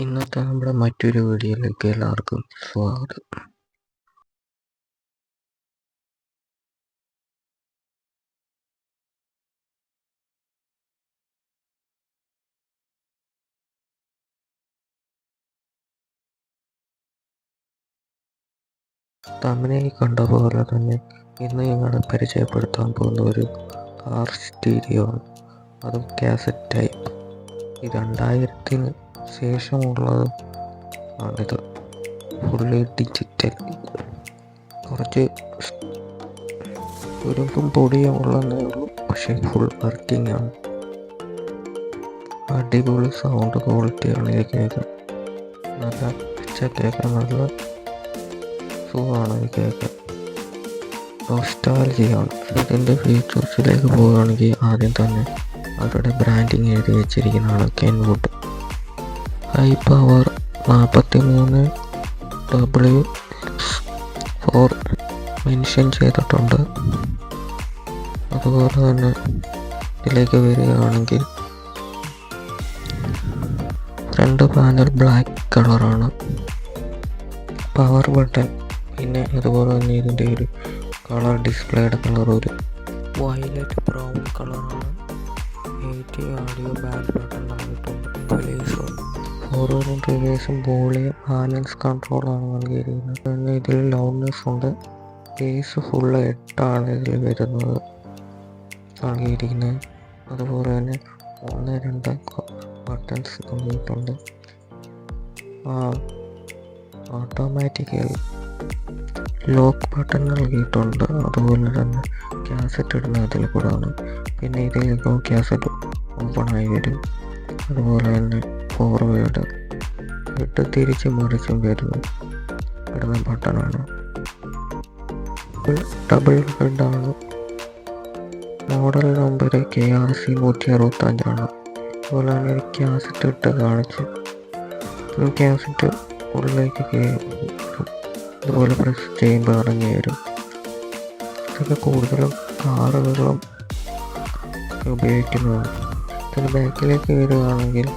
ഇന്നത്തെ നമ്മുടെ മറ്റൊരു വീഡിയോയിലേക്ക് എല്ലാവർക്കും സ്വാഗതം. തമ്പനയിൽ കണ്ട പോലെ തന്നെ ഇന്ന് ഞങ്ങളെ പരിചയപ്പെടുത്താൻ പോകുന്ന ഒരു കാർ സ്റ്റീരിയോ ആണ്. അതും കാസറ്റ് ടൈപ്പ്. ഈ 2000-ന് ശേഷമുള്ളത് ആണിത്. Fully digital. കുറച്ച് തുരുമ്പും പൊടിയും ഉള്ളതേ ഉള്ളൂ, പക്ഷേ ഫുൾ വർക്കിംഗ് ആണ്. അടിപൊളി സൗണ്ട് ക്വാളിറ്റിയാണ് ഇത് കേൾക്കാൻ. നല്ല കേൾക്കാൻ നല്ല സുഖമാണ് ഇത് കേൾക്കാൻ. നൊസ്റ്റാൾജിയാണ്. ഇതിൻ്റെ ഫീച്ചേഴ്സിലേക്ക് പോവുകയാണെങ്കിൽ ആദ്യം തന്നെ അവരുടെ ബ്രാൻഡിങ് എഴുതി വെച്ചിരിക്കുന്നതാണ് Kenwood. High power 43W4 mention ചെയ്തിട്ടുണ്ട്. അതുപോലെ തന്നെ ഇതിലേക്ക് വരികയാണെങ്കിൽ ഫ്രണ്ട് പാനൽ ബ്ലാക്ക് കളറാണ്. പവർ ബട്ടൺ, പിന്നെ അതുപോലെ തന്നെ ഇതിൻ്റെ ഒരു കളർ ഡിസ്പ്ലേയുടെ കളർ ഒരു വയലറ്റ് ബ്രൗൺ കളറാണ്. 80 ഓഡിയോ ബാക്ക് ബട്ടൺ നൽകിയിട്ടുണ്ട്. ഫോർവേഡും റിവേഴ്സും വോളിയം ബാലൻസ് കൺട്രോളാണ് നൽകിയിരിക്കുന്നത്. പിന്നെ ഇതിൽ ലൗഡ്നെസ് ഉണ്ട്. ബേസ് ഫുള്ള് 8 ഇതിൽ വരുന്നത് നൽകിയിരിക്കുന്നത്. അതുപോലെ തന്നെ 1-2 ബട്ടൺസ് നൽകിയിട്ടുണ്ട്. ഓട്ടോമാറ്റിക്കലി ലോക്ക് ബട്ടൺ നൽകിയിട്ടുണ്ട്. അതുപോലെ തന്നെ കാസറ്റ് ഇടുന്ന അതിൽ കൂടാണ്. പിന്നെ ഇതിലേക്ക് കാസറ്റ് ഓപ്പണായി വരും. അതുപോലെ തന്നെ ഫോർവേഡ് ഇട്ട് തിരിച്ച് മറിച്ചും ഇടുന്ന ബട്ടണാണ്. ഡബിൾ ഹെഡാണ്. Model number KRC 165. അതുപോലെ തന്നെ ഒരു കാസറ്റ് ഇട്ട് കാണിച്ച് കാസറ്റ് ഉള്ളിലേക്ക് അതുപോലെ പ്രസ് ചെയ്യുമ്പോൾ ഇറങ്ങി വരും. ഇതൊക്കെ കൂടുതലും കാറുകളും ഉപയോഗിക്കുന്നതാണ്. ഇതിന് ബാക്കിലേക്ക് വരികയാണെങ്കിൽ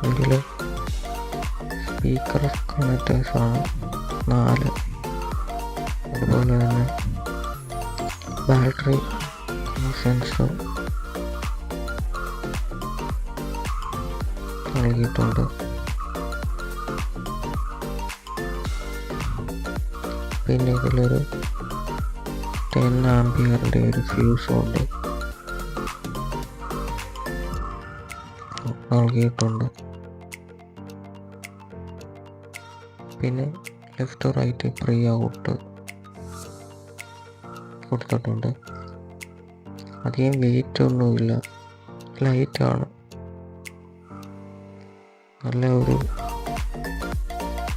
ഇതിൽ സ്പീക്കർ കണക്റ്റേഴ്സാണ് 4. അതുപോലെ തന്നെ ബാറ്ററി സെൻസർ നൽകിയിട്ടുണ്ട്. പിന്നെ ഇതിലൊരു 10 ആംപിയറിൻ്റെ ഒരു ഫ്യൂസും ഉണ്ട് നൽകിയിട്ടുണ്ട്. പിന്നെ ലെഫ്റ്റ് റൈറ്റ് പ്രീ ഔട്ട് കൊടുത്തിട്ടുണ്ട്. അധികം വെയിറ്റ് ഒന്നുമില്ല, ലൈറ്റാണ്. നല്ല ഒരു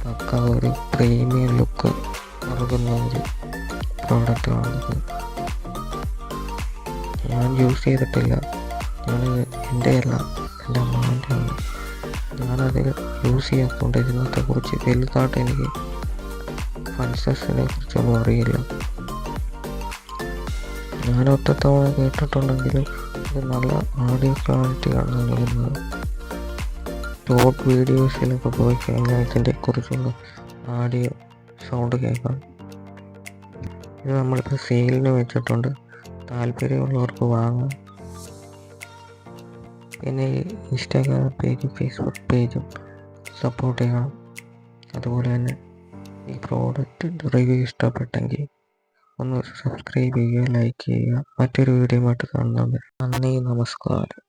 പക്ക ഒരു പ്രീമിയം ലുക്ക് നൽകുന്ന ഒരു പ്രോഡക്റ്റാണിത്. ഞാൻ യൂസ് ചെയ്തിട്ടില്ല. എൻ്റെ അല്ല, എൻ്റെ അമ്മാവൻ്റെ ആണ്. ഞാനതിൽ യൂസ് ചെയ്യാത്തതുകൊണ്ട് ഇതിനകത്തെക്കുറിച്ച് വലുതായിട്ട് എനിക്ക് ഫങ്ഷൻസിനെ കുറിച്ചൊന്നും അറിയില്ല. ഞാൻ ഒറ്റത്തവണ കേട്ടിട്ടുണ്ടെങ്കിലും ഇത് നല്ല ഓഡിയോ ക്വാളിറ്റിയാണ് നൽകുന്നത്. ഷോർട്ട് വീഡിയോസിലൊക്കെ പോയി കഴിഞ്ഞാൽ ഇതിൻ്റെ കുറിച്ചുള്ള ഓഡിയോ സൗണ്ട് കേൾക്കാം. ഇത് നമ്മളിപ്പോൾ സെയിലിന് വെച്ചിട്ടുണ്ട്. താല്പര്യമുള്ളവർക്ക് വാങ്ങാം. പിന്നെ ഇൻസ്റ്റാഗ്രാം പേജും ഫേസ്ബുക്ക് പേജും സപ്പോർട്ട് ചെയ്യണം. അതുപോലെ തന്നെ ഈ പ്രോഡക്റ്റ് റിവ്യൂ ഇഷ്ടപ്പെട്ടെങ്കിൽ ഒന്ന് സബ്സ്ക്രൈബ് ചെയ്യുക, ലൈക്ക് ചെയ്യുക. മറ്റൊരു വീഡിയോ ആയിട്ട് കാണുന്നവരെ നന്ദി, നമസ്കാരം.